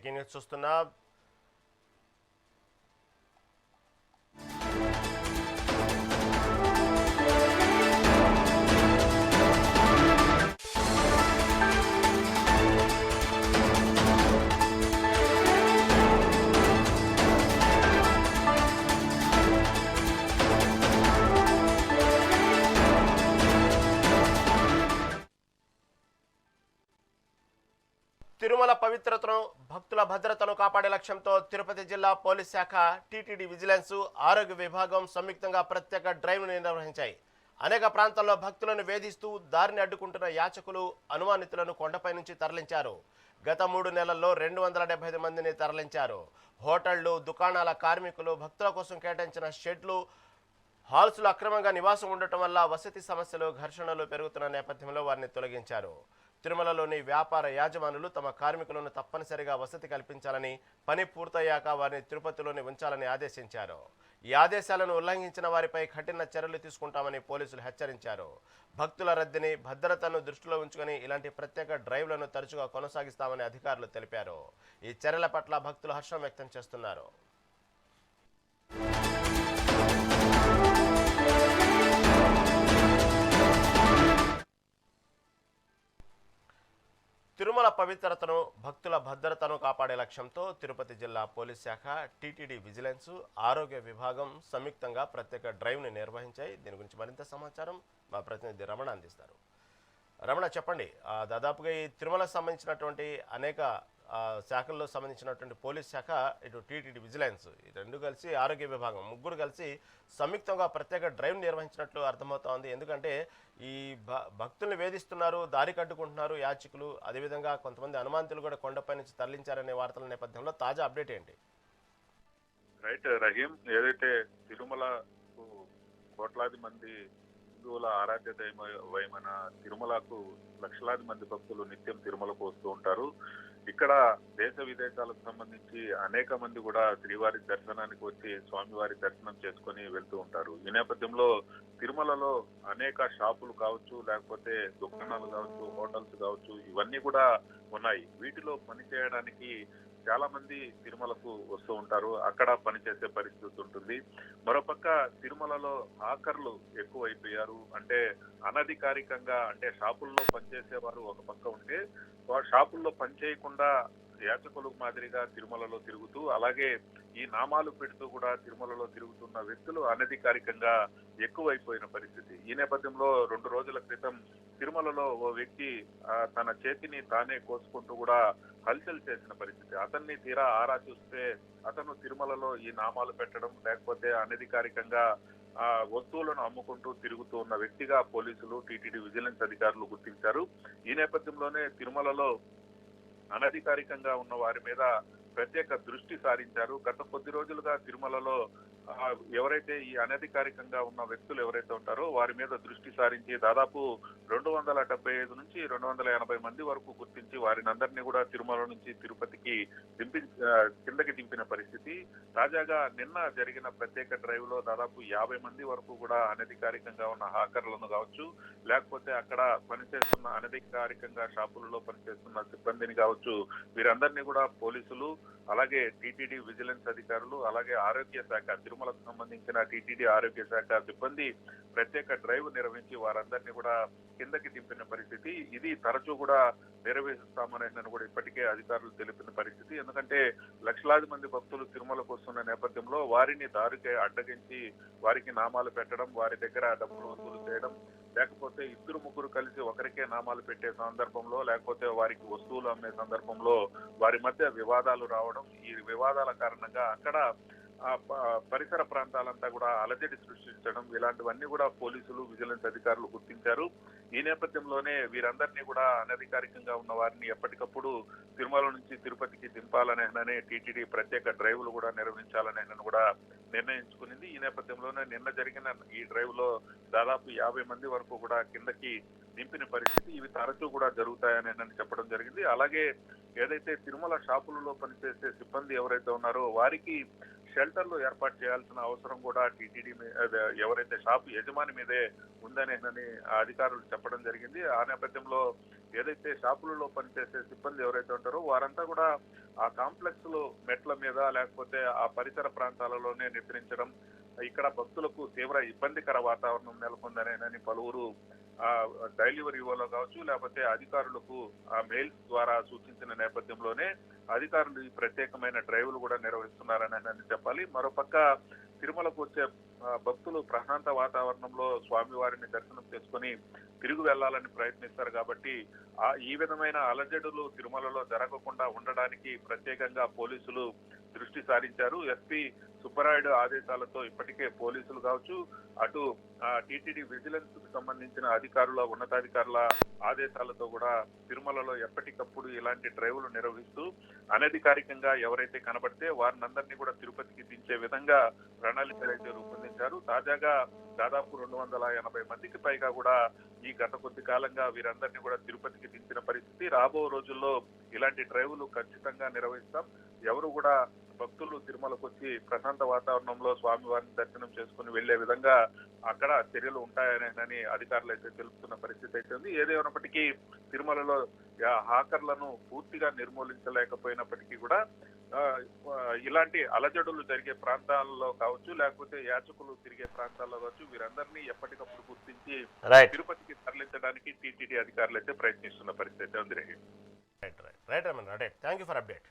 Breaking news చూస్తున్నా. తిరుమల పవిత్రతను, భక్తుల భద్రతను కాపాడే లక్ష్యంతో తిరుపతి జిల్లా పోలీస్ శాఖ, టీటీడీ విజిలెన్స్, ఆరోగ్య విభాగం సంయుక్తంగా ప్రత్యేక డ్రైవ్ను నిర్వహించాయి. అనేక ప్రాంతాల్లో భక్తులను వేధిస్తూ దారిని అడ్డుకుంటున్న యాచకులు, అనుమానితులను కొండపై నుంచి తరలించారు. గత 3 నెలల్లో 275 మందిని తరలించారు. హోటళ్లు, దుకాణాల కార్మికులు భక్తుల కోసం కేటాయించిన షెడ్లు, హాల్స్లో అక్రమంగా నివాసం ఉండటం వల్ల వసతి సమస్యలు, ఘర్షణలు పెరుగుతున్న నేపథ్యంలో వారిని తొలగించారు. తిరుమలలోని వ్యాపార యాజమానులు తమ కార్మికులను తప్పనిసరిగా వసతి కల్పించాలని, పని పూర్తయ్యాక వారిని తిరుపతిలోని ఉంచాలని ఆదేశించారు. ఈ ఆదేశాలను ఉల్లంఘించిన వారిపై కఠిన చర్యలు తీసుకుంటామని పోలీసులు హెచ్చరించారు. భక్తుల రద్దీని, భద్రతను దృష్టిలో ఉంచుకొని ఇలాంటి ప్రత్యేక డ్రైవ్లను తరచుగా కొనసాగిస్తామని అధికారులు తెలిపారు. ఈ చర్యల పట్ల భక్తులు హర్షం వ్యక్తం చేస్తున్నారు. తిరుమల పవిత్రతను, భక్తుల భద్రతను కాపాడే లక్ష్యంతో తిరుపతి జిల్లా పోలీస్ శాఖ, టీటీడీ విజిలెన్స్, ఆరోగ్య విభాగం సంయుక్తంగా ప్రత్యేక డ్రైవ్ని నిర్వహించాయి. దీని గురించి మరింత సమాచారం మా ప్రతినిధి రమణ అందిస్తారు. రమణ, చెప్పండి. దాదాపుగా ఈ తిరుమలకు సంబంధించినటువంటి అనేక శాఖల్లో సంబంధించినటువంటి పోలీస్ శాఖ, ఇటు టీటీడీ విజిలెన్స్, ఈ రెండు కలిసి ఆరోగ్య విభాగం ముగ్గురు కలిసి సంయుక్తంగా ప్రత్యేక డ్రైవ్ నిర్వహించినట్లు అర్థమవుతోంది. ఎందుకంటే ఈ భక్తుల్ని వేధిస్తున్నారు, దారి కట్టుకుంటున్నారు యాచకులు, అదేవిధంగా కొంతమంది అనుమానితులు కూడా కొండపై నుంచి తరలించారనే వార్తల నేపథ్యంలో తాజా అప్డేట్ ఏంటి? రైట్ రహీం, ఏదైతే తిరుమల కోట్లాది మంది హిందువుల ఆరాధ్య దైవమైన తిరుమలకు లక్షలాది మంది భక్తులు నిత్యం తిరుమలకు వస్తూ ఉంటారు. ఇక్కడ దేశ విదేశాలకు సంబంధించి అనేక మంది కూడా శ్రీవారి దర్శనానికి వచ్చి స్వామివారి దర్శనం చేసుకుని వెళ్తూ ఉంటారు. ఈ నేపథ్యంలో తిరుమలలో అనేక షాపులు కావచ్చు, లేకపోతే దుకాణాలు కావచ్చు, హోటల్స్ కావచ్చు, ఇవన్నీ కూడా ఉన్నాయి. వీటిలో పనిచేయడానికి చాలా మంది తిరుమలకు వస్తూ ఉంటారు, అక్కడ పనిచేసే పరిస్థితి ఉంటుంది. మరోపక్క తిరుమలలో ఆకర్లు ఎక్కువైపోయారు. అంటే అనధికారికంగా, అంటే షాపుల్లో పనిచేసేవారు ఒక పక్క ఉంటే, షాపుల్లో పనిచేయకుండా యాచకులు మాదిరిగా తిరుమలలో తిరుగుతూ, అలాగే ఈ నామాలు పెడుతూ కూడా తిరుమలలో తిరుగుతున్న వ్యక్తులు అనధికారికంగా ఎక్కువైపోయిన పరిస్థితి. ఈ నేపథ్యంలో 2 రోజుల క్రితం తిరుమలలో ఓ వ్యక్తి తన చేతిని తానే కోసుకుంటూ కూడా హల్చల్ చేసిన పరిస్థితి. అతన్ని తీరా ఆరా చూస్తే అతను తిరుమలలో ఈ నామాలు పెట్టడం, లేకపోతే అనధికారికంగా వస్తువులను అమ్ముకుంటూ తిరుగుతూ ఉన్న వ్యక్తిగా పోలీసులు, టీటీడీ విజిలెన్స్ అధికారులు గుర్తించారు. ఈ నేపథ్యంలోనే తిరుమలలో అనధికారికంగా ఉన్న వారి మీద ప్రత్యేక దృష్టి సారించారు. గత కొద్ది రోజులుగా తిరుమలలో ఎవరైతే ఈ అనధికారికంగా ఉన్న వ్యక్తులు ఎవరైతే ఉంటారో వారి మీద దృష్టి సారించి దాదాపు 275 నుంచి 280 మంది వరకు గుర్తించి వారిని అందరినీ కూడా తిరుమల నుంచి తిరుపతికి కిందకి దింపిన పరిస్థితి. తాజాగా నిన్న జరిగిన ప్రత్యేక డ్రైవ్ లో దాదాపు 50 మంది వరకు కూడా అనధికారికంగా ఉన్న హాకర్లను కావచ్చు, లేకపోతే అక్కడ పనిచేస్తున్న అనధికారికంగా షాపులలో పనిచేస్తున్న సిబ్బందిని కావచ్చు, వీరందరినీ కూడా పోలీసులు, అలాగే టీటీడీ విజిలెన్స్ అధికారులు, అలాగే ఆరోగ్య శాఖ, తిరుమలకు సంబంధించిన టీటీడీ ఆరోగ్య శాఖ సిబ్బంది ప్రత్యేక డ్రైవ్ నిర్వహించి వారందరినీ కూడా కిందకి దింపిన పరిస్థితి. ఇది తరచూ కూడా నిర్వహిస్తామని కూడా ఇప్పటికే అధికారులు తెలిపిన పరిస్థితి. ఎందుకంటే లక్షలాది మంది భక్తులు తిరుమలకు వస్తున్న నేపథ్యంలో వారిని దారికి అడ్డగించి వారికి నామాలు పెట్టడం, వారి దగ్గర డబ్బులు వసూలు చేయడం, లేకపోతే 2-3 కలిసి ఒకరికే నామాలు పెట్టే సందర్భంలో, లేకపోతే వారికి వస్తువులు అమ్మే సందర్భంలో వారి మధ్య వివాదాలు రావడం, ఈ వివాదాల కారణంగా అక్కడ పరిసర ప్రాంతాలంతా కూడా అలజడి సృష్టించడం, ఇలాంటివన్నీ కూడా పోలీసులు, విజిలెన్స్ అధికారులు గుర్తించారు. ఈ నేపథ్యంలోనే వీరందరినీ కూడా అనధికారికంగా ఉన్న వారిని ఎప్పటికప్పుడు తిరుమల నుంచి తిరుపతికి దింపాలనే టీటీడీ ప్రత్యేక డ్రైవ్లు కూడా నిర్వహించాలని కూడా నిర్ణయించుకునింది. ఈ నేపథ్యంలోనే నిన్న జరిగిన ఈ డ్రైవ్ లో దాదాపు 50 మంది వరకు కూడా కిందకి దింపిన పరిస్థితి. ఇవి తరచూ కూడా జరుగుతాయని చెప్పడం జరిగింది. అలాగే ఏదైతే తిరుమల షాపులలో పనిచేసే సిబ్బంది ఎవరైతే ఉన్నారో వారికి షెల్టర్లు ఏర్పాటు చేయాల్సిన అవసరం కూడా టీటీడీ ఎవరైతే షాపు యజమాని మీదే ఉందని అధికారులు చెప్పడం జరిగింది. ఆ నేపథ్యంలో ఏదైతే షాపులలో పనిచేసే సిబ్బంది ఎవరైతే ఉంటారో వారంతా కూడా ఆ కాంప్లెక్స్ లో మెట్ల మీద లేకపోతే ఆ పరిసర ప్రాంతాలలోనే నిద్రించడం, ఇక్కడ భక్తులకు తీవ్ర ఇబ్బందికర వాతావరణం నెలకొందనేనని పలువురు ఆ డెలివరీ ఇవ్వలో కావచ్చు లేకపోతే అధికారులకు ఆ మెయిల్స్ ద్వారా సూచించిన నేపథ్యంలోనే అధికారులు ఈ ప్రత్యేకమైన డ్రైవ్లు కూడా నిర్వహిస్తున్నారని చెప్పాలి. మరోపక్క తిరుమలకు వచ్చే భక్తులు ప్రశాంత వాతావరణంలో స్వామివారిని దర్శనం చేసుకుని తిరిగి వెళ్లాలని ప్రయత్నిస్తారు కాబట్టి ఈ విధమైన అలజడులు తిరుమలలో జరగకుండా ఉండడానికి ప్రత్యేకంగా పోలీసులు దృష్టి సారించారు. ఎస్పీ సుబ్బరాయుడు ఆదేశాలతో ఇప్పటికే పోలీసులు కావచ్చు, అటు టీటీడీ విజిలెన్స్ కు సంబంధించిన అధికారుల ఉన్నతాధికారుల ఆదేశాలతో కూడా తిరుమలలో ఎప్పటికప్పుడు ఇలాంటి డ్రైవ్లు నిర్వహిస్తూ అనధికారికంగా ఎవరైతే కనబడితే వారినందరినీ కూడా తిరుపతికి దించే విధంగా ప్రణాళికలు అయితే రూపొందించారు. తాజాగా దాదాపు 280 మందికి పైగా కూడా ఈ గత కొద్ది కాలంగా వీరందరినీ కూడా తిరుపతికి దించిన పరిస్థితి. రాబో రోజుల్లో ఇలాంటి డ్రైవ్లు ఖచ్చితంగా నిర్వహిస్తాం. ఎవరు కూడా భక్తులు తిరుమలకు వచ్చి ప్రశాంత వాతావరణంలో స్వామివారిని దర్శనం చేసుకుని వెళ్లే విధంగా అక్కడ చర్యలు ఉంటాయని అధికారులు అయితే తెలుపుతున్న పరిస్థితి అయితే ఉంది. ఏదేమైనప్పటికీ తిరుమలలో హాకర్లను పూర్తిగా నిర్మూలించలేకపోయినప్పటికీ కూడా ఇలాంటి అలజడులు జరిగే ప్రాంతాల్లో కావచ్చు లేకపోతే యాచకులు తిరిగే ప్రాంతాల్లో కావచ్చు వీరందరినీ ఎప్పటికప్పుడు గుర్తించి తిరుపతికి తరలించడానికి టీటీడీ అధికారులు అయితే ప్రయత్నిస్తున్న పరిస్థితి ఉంది. Right right right right thank you for update.